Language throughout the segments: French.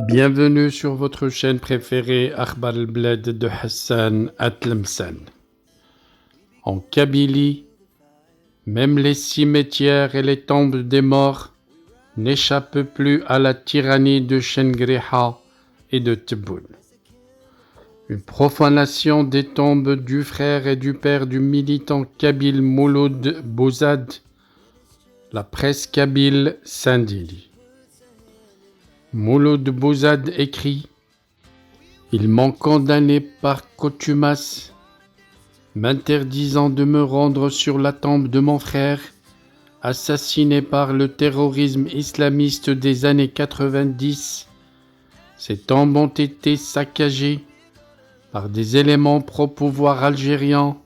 Bienvenue sur votre chaîne préférée Akhbar al-Bled de Hassan Atlemsan. En Kabylie, même les cimetières et les tombes des morts n'échappent plus à la tyrannie de Chengriha et de Tebboune. Une profanation des tombes du frère et du père du militant kabyle Mouloud Bouzad, la presse kabyle s'indigne. Mouloud Bouzad écrit « Ils m'ont condamné par contumace, m'interdisant de me rendre sur la tombe de mon frère, assassiné par le terrorisme islamiste des années 90. Ces tombes ont été saccagées par des éléments pro-pouvoir algériens,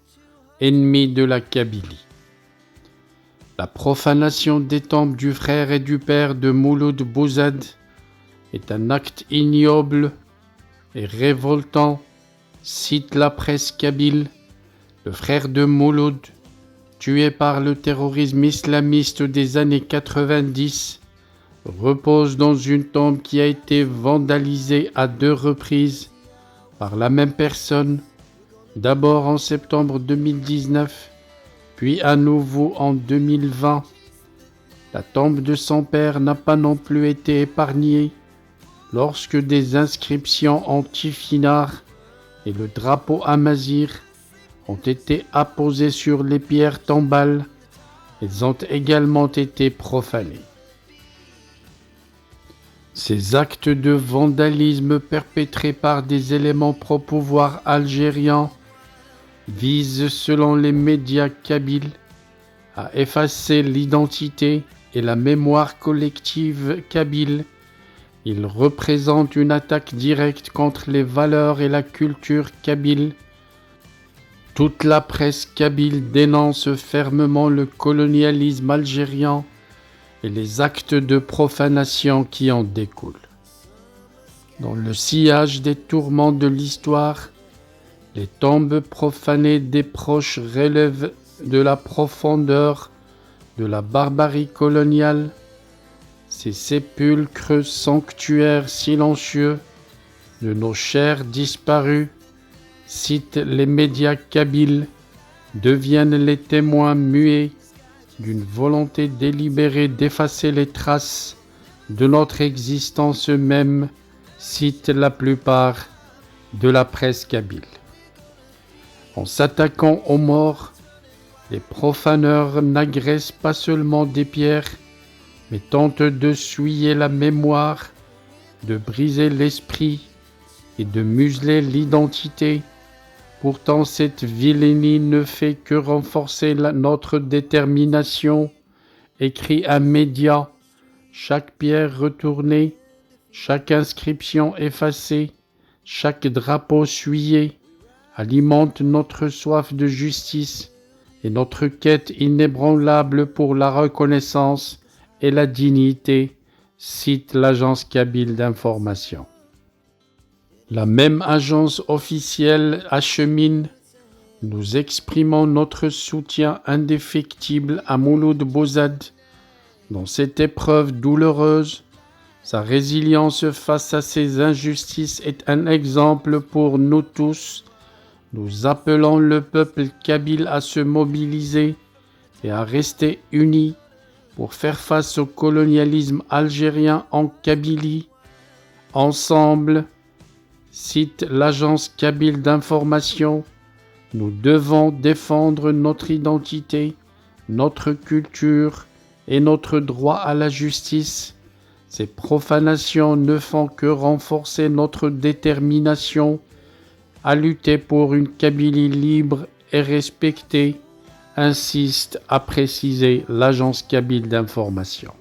ennemis de la Kabylie. La profanation des tombes du frère et du père de Mouloud Bouzad est un acte ignoble et révoltant, cite la presse kabyle. Le frère de Mouloud, tué par le terrorisme islamiste des années 90, repose dans une tombe qui a été vandalisée à 2 reprises par la même personne, d'abord en septembre 2019, puis à nouveau en 2020. La tombe de son père n'a pas non plus été épargnée lorsque des inscriptions anti-Finard et le drapeau amazigh ont été apposées sur les pierres tombales. Elles ont également été profanées. Ces actes de vandalisme perpétrés par des éléments pro-pouvoir algériens visent, selon les médias kabyles, à effacer l'identité et la mémoire collective kabyle. Ils représentent une attaque directe contre les valeurs et la culture kabyle. Toute la presse kabyle dénonce fermement le colonialisme algérien et les actes de profanation qui en découlent. Dans le sillage des tourments de l'histoire, les tombes profanées des proches relèvent de la profondeur de la barbarie coloniale. Ces sépulcres sanctuaires silencieux de nos chers disparus, citent les médias kabyles, deviennent les témoins muets d'une volonté délibérée d'effacer les traces de notre existence même, cite la plupart de la presse kabyle. En s'attaquant aux morts, les profaneurs n'agressent pas seulement des pierres, mais tentent de souiller la mémoire, de briser l'esprit et de museler l'identité. Pourtant, cette vilainie ne fait que renforcer notre détermination, écrit un média. Chaque pierre retournée, chaque inscription effacée, chaque drapeau souillé alimente notre soif de justice et notre quête inébranlable pour la reconnaissance et la dignité, cite l'agence kabyle d'information. La même agence officielle achemine « Nous exprimons notre soutien indéfectible à Mouloud Bouzad dans cette épreuve douloureuse. Sa résilience face à ces injustices est un exemple pour nous tous. Nous appelons le peuple kabyle à se mobiliser et à rester unis pour faire face au colonialisme algérien en Kabylie. Ensemble, cite l'agence kabyle d'information, nous devons défendre notre identité, notre culture et notre droit à la justice. Ces profanations ne font que renforcer notre détermination à lutter pour une Kabylie libre et respectée, insiste à préciser l'agence kabyle d'information.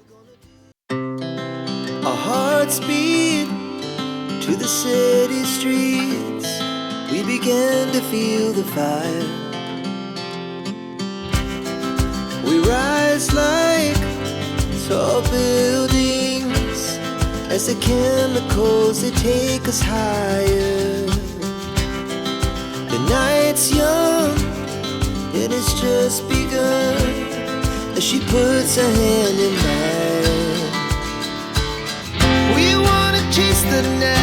To the city streets, we began to feel the fire. We rise like tall buildings as the chemicals, they take us higher. The night's young and it's just begun as she puts her hand in mine. We wanna chase the net.